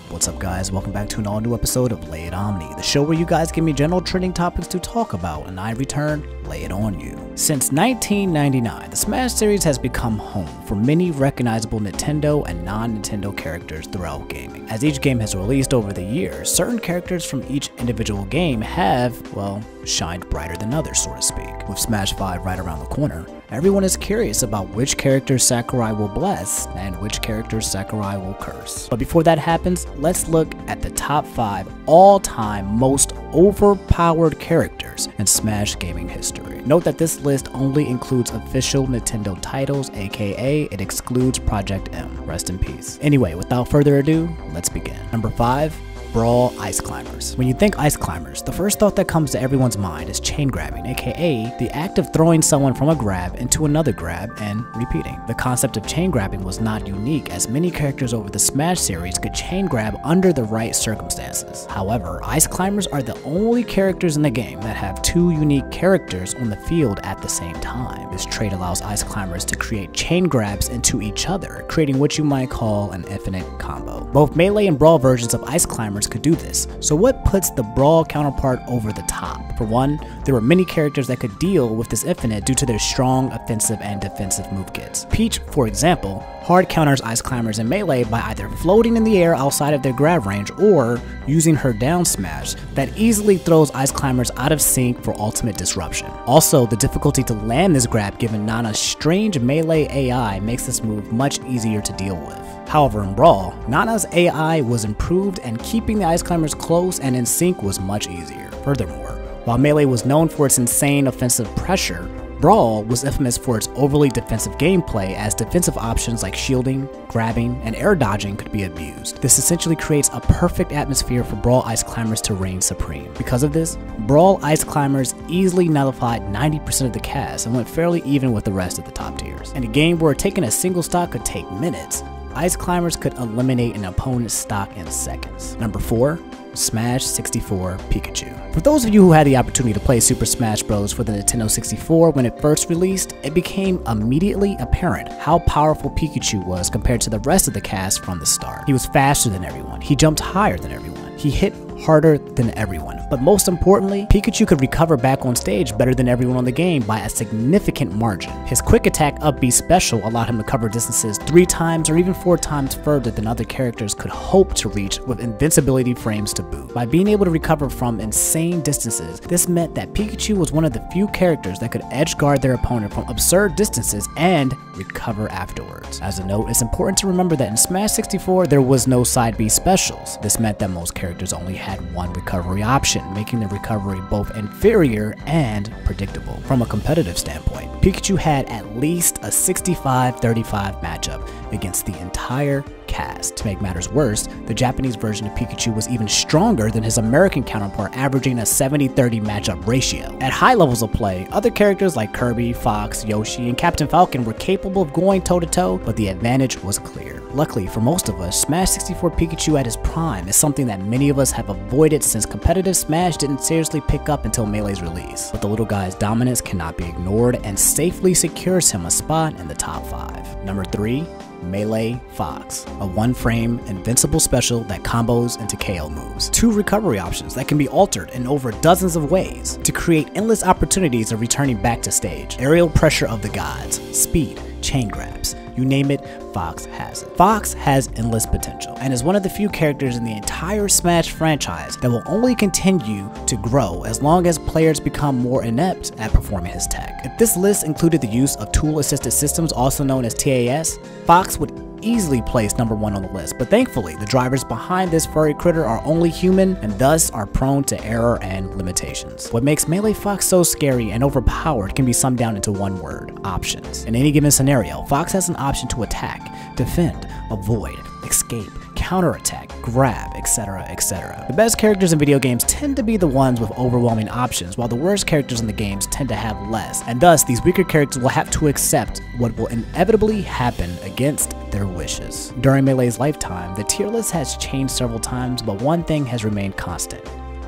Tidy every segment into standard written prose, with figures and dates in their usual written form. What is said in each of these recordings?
What's up guys, welcome back to an all new episode of Lay It Omni, the show where you guys give me general trending topics to talk about and I return, lay it on you. Since 1999, the Smash series has become home for many recognizable Nintendo and non-Nintendo characters throughout gaming. As each game has released over the years, certain characters from each individual game have, well, shined brighter than others, so to speak. With Smash 5 right around the corner, everyone is curious about which characters Sakurai will bless and which characters Sakurai will curse. But before that happens, let's look at the top 5 all-time most overpowered characters in Smash gaming history. Note that this list only includes official Nintendo titles, aka it excludes Project M. Rest in peace. Anyway, without further ado, let's begin. Number 5. Brawl Ice Climbers. When you think ice climbers, the first thought that comes to everyone's mind is chain grabbing, aka the act of throwing someone from a grab into another grab and repeating. The concept of chain grabbing was not unique, as many characters over the Smash series could chain grab under the right circumstances. However, ice climbers are the only characters in the game that have two unique characters on the field at the same time. This trait allows ice climbers to create chain grabs into each other, creating what you might call an infinite combo. Both Melee and Brawl versions of ice climbers could do this. So what puts the Brawl counterpart over the top? For one, there were many characters that could deal with this infinite due to their strong offensive and defensive move kits. Peach, for example, hard counters ice climbers in Melee by either floating in the air outside of their grab range or using her down smash that easily throws ice climbers out of sync for ultimate disruption. Also, the difficulty to land this grab given Nana's strange Melee AI makes this move much easier to deal with. However, in Brawl, Nana's AI was improved and keeping the ice climbers close and in sync was much easier. Furthermore, while Melee was known for its insane offensive pressure, Brawl was infamous for its overly defensive gameplay, as defensive options like shielding, grabbing, and air dodging could be abused. This essentially creates a perfect atmosphere for Brawl Ice Climbers to reign supreme. Because of this, Brawl Ice Climbers easily nullified 90% of the cast and went fairly even with the rest of the top tiers. In a game where taking a single stock could take minutes, Ice Climbers could eliminate an opponent's stock in seconds. Number 4. Smash 64 Pikachu. For those of you who had the opportunity to play Super Smash Bros. For the Nintendo 64 when it first released, it became immediately apparent how powerful Pikachu was compared to the rest of the cast from the start. He was faster than everyone, he jumped higher than everyone, he hit harder than everyone, but most importantly, Pikachu could recover back on stage better than everyone on the game by a significant margin. His quick attack up B special allowed him to cover distances 3 times or even 4 times further than other characters could hope to reach with invincibility frames to boot. By being able to recover from insane distances, this meant that Pikachu was one of the few characters that could edge guard their opponent from absurd distances and recover afterwards. As a note, it's important to remember that in Smash 64 there was no side B specials. This meant that most characters only had one recovery option, making the recovery both inferior and predictable. From a competitive standpoint, Pikachu had at least a 65-35 matchup against the entire cast. To make matters worse, the Japanese version of Pikachu was even stronger than his American counterpart, averaging a 70-30 matchup ratio. At high levels of play, other characters like Kirby, Fox, Yoshi, and Captain Falcon were capable of going toe-to-toe, but the advantage was clear. Luckily for most of us, Smash 64 Pikachu at his prime is something that many of us have avoided since competitive Smash didn't seriously pick up until Melee's release. But the little guy's dominance cannot be ignored and safely secures him a spot in the top 5. Number 3. Melee Fox, a 1-frame invincible special that combos into KO moves. 2 recovery options that can be altered in over dozens of ways to create endless opportunities of returning back to stage. Aerial pressure of the gods, speed, chain grabs, you name it, Fox has it. Fox has endless potential and is one of the few characters in the entire Smash franchise that will only continue to grow as long as players become more inept at performing his tech. If this list included the use of tool-assisted systems, also known as TAS, Fox would easily place number 1 on the list, but thankfully the drivers behind this furry critter are only human and thus are prone to error and limitations. What makes Melee Fox so scary and overpowered can be summed down into one word: options. In any given scenario, Fox has an option to attack, defend, avoid, escape, counterattack, grab, etc., etc. The best characters in video games tend to be the ones with overwhelming options, while the worst characters in the games tend to have less, and thus these weaker characters will have to accept what will inevitably happen against their wishes. During Melee's lifetime, the tier list has changed several times, but one thing has remained constant: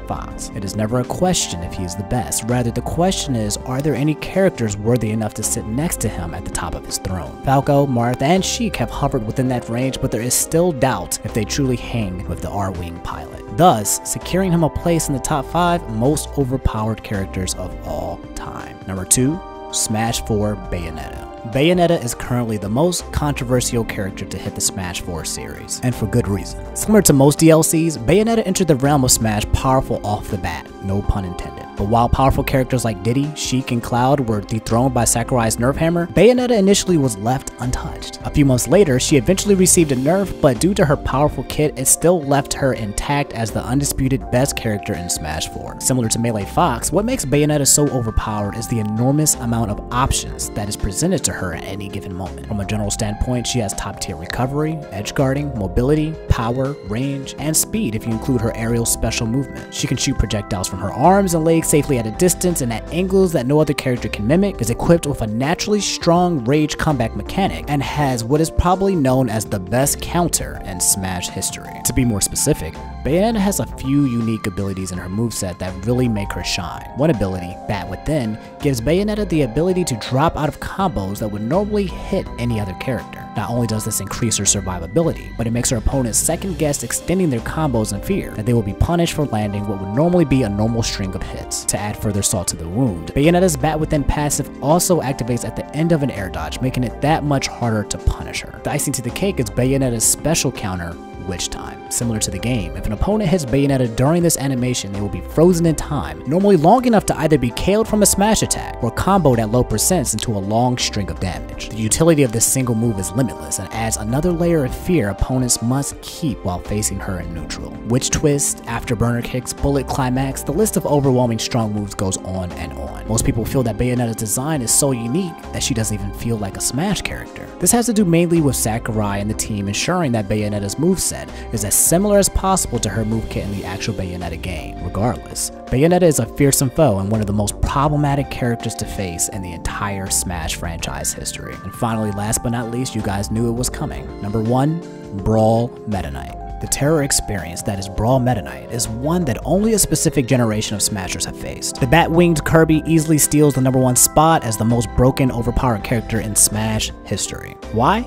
Fox. It is never a question if he is the best, rather the question is, are there any characters worthy enough to sit next to him at the top of his throne? Falco, Marth, and Sheik have hovered within that range, but there is still doubt if they truly hang with the R-Wing pilot, thus securing him a place in the top 5 most overpowered characters of all time. Number 2, Smash 4 Bayonetta. Bayonetta is currently the most controversial character to hit the Smash 4 series, and for good reason. Similar to most DLCs, Bayonetta entered the realm of Smash powerful off the bat, no pun intended. But while powerful characters like Diddy, Sheik, and Cloud were dethroned by Sakurai's nerf hammer, Bayonetta initially was left untouched. A few months later, she eventually received a nerf, but due to her powerful kit, it still left her intact as the undisputed best character in Smash 4. Similar to Melee Fox, what makes Bayonetta so overpowered is the enormous amount of options that is presented to her at any given moment. From a general standpoint, she has top tier recovery, edge guarding, mobility, power, range, and speed if you include her aerial special movement. She can shoot projectiles from her arms and legs safely at a distance and at angles that no other character can mimic, is equipped with a naturally strong rage comeback mechanic, and has what is probably known as the best counter in Smash history. To be more specific, Bayonetta has a few unique abilities in her moveset that really make her shine. One ability, Bat Within, gives Bayonetta the ability to drop out of combos that would normally hit any other character. Not only does this increase her survivability, but it makes her opponents second guess extending their combos in fear that they will be punished for landing what would normally be a normal string of hits. To add further salt to the wound, Bayonetta's Bat Within passive also activates at the end of an air dodge, making it that much harder to punish her. The icing to the cake is Bayonetta's special counter, Witch Time. Similar to the game, if an opponent hits Bayonetta during this animation, they will be frozen in time, normally long enough to either be KO'd from a smash attack or comboed at low percents into a long string of damage. The utility of this single move is limitless and adds another layer of fear opponents must keep while facing her in neutral. Witch Twist, Afterburner Kicks, Bullet Climax, the list of overwhelming strong moves goes on and on. Most people feel that Bayonetta's design is so unique that she doesn't even feel like a Smash character. This has to do mainly with Sakurai and the team ensuring that Bayonetta's moveset is as similar as possible to her move kit in the actual Bayonetta game. Regardless, Bayonetta is a fearsome foe and one of the most problematic characters to face in the entire Smash franchise history. And finally, last but not least, you guys knew it was coming. Number 1, Brawl Meta Knight. The terror experience that is Brawl Meta Knight is one that only a specific generation of Smashers have faced. The bat-winged Kirby easily steals the number 1 spot as the most broken, overpowered character in Smash history. Why?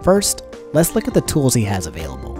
First, let's look at the tools he has available.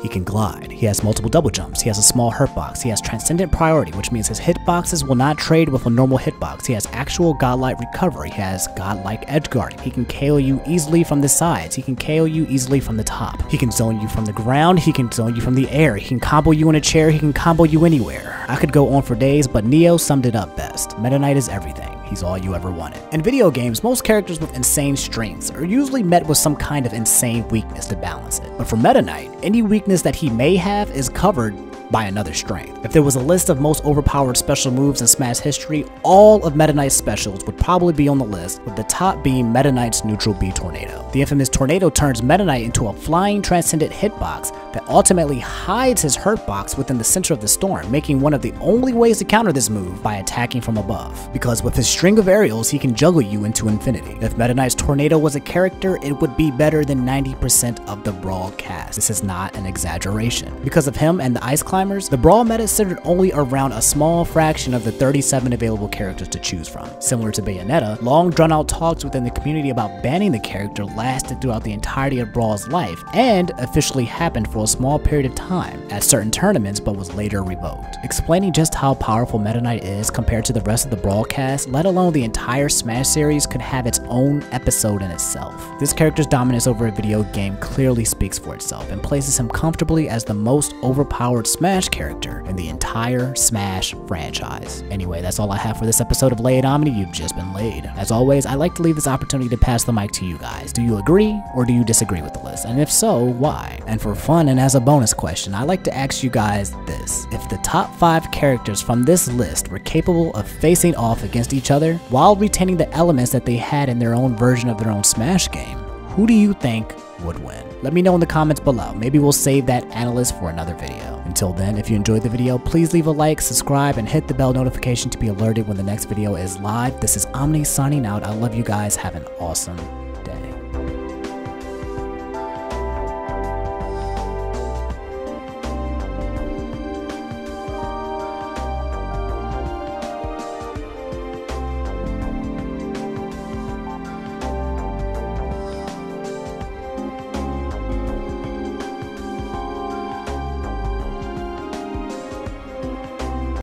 He can glide, he has multiple double jumps, he has a small hurtbox, he has transcendent priority, which means his hitboxes will not trade with a normal hitbox, he has actual godlike recovery, he has godlike edge guarding, he can KO you easily from the sides, he can KO you easily from the top, he can zone you from the ground, he can zone you from the air, he can combo you in a chair, he can combo you anywhere. I could go on for days, but Neo summed it up best. Meta Knight is everything. He's all you ever wanted. In video games, most characters with insane strengths are usually met with some kind of insane weakness to balance it. But for Meta Knight, any weakness that he may have is covered by another strength. If there was a list of most overpowered special moves in Smash history, all of Meta Knight's specials would probably be on the list, with the top being Meta Knight's neutral B Tornado. The infamous Tornado turns Meta Knight into a flying transcendent hitbox that ultimately hides his hurtbox within the center of the storm, making one of the only ways to counter this move by attacking from above. Because with his string of aerials, he can juggle you into infinity. If Meta Knight's Tornado was a character, it would be better than 90% of the Brawl cast. This is not an exaggeration. Because of him and the Ice Climbers, the Brawl meta centered only around a small fraction of the 37 available characters to choose from. Similar to Bayonetta, long drawn-out talks within the community about banning the character lasted throughout the entirety of Brawl's life, and officially happened for a small period of time at certain tournaments, but was later revoked. Explaining just how powerful Meta Knight is compared to the rest of the Brawl cast, let alone the entire Smash series, could have its own episode in itself. This character's dominance over a video game clearly speaks for itself, and places him comfortably as the most overpowered Smash character in the entire Smash franchise. Anyway, that's all I have for this episode of Lay It Omni. You've just been laid. As always, I like to leave this opportunity to pass the mic to you guys. Do you agree or do you disagree with the list? And if so, why? And for fun and as a bonus question, I like to ask you guys this. If the top 5 characters from this list were capable of facing off against each other while retaining the elements that they had in their own version of their own Smash game, who do you think would win? Let me know in the comments below. Maybe we'll save that analyst for another video. Until then, if you enjoyed the video, please leave a like, subscribe, and hit the bell notification to be alerted when the next video is live. This is Omni signing out. I love you guys. Have an awesome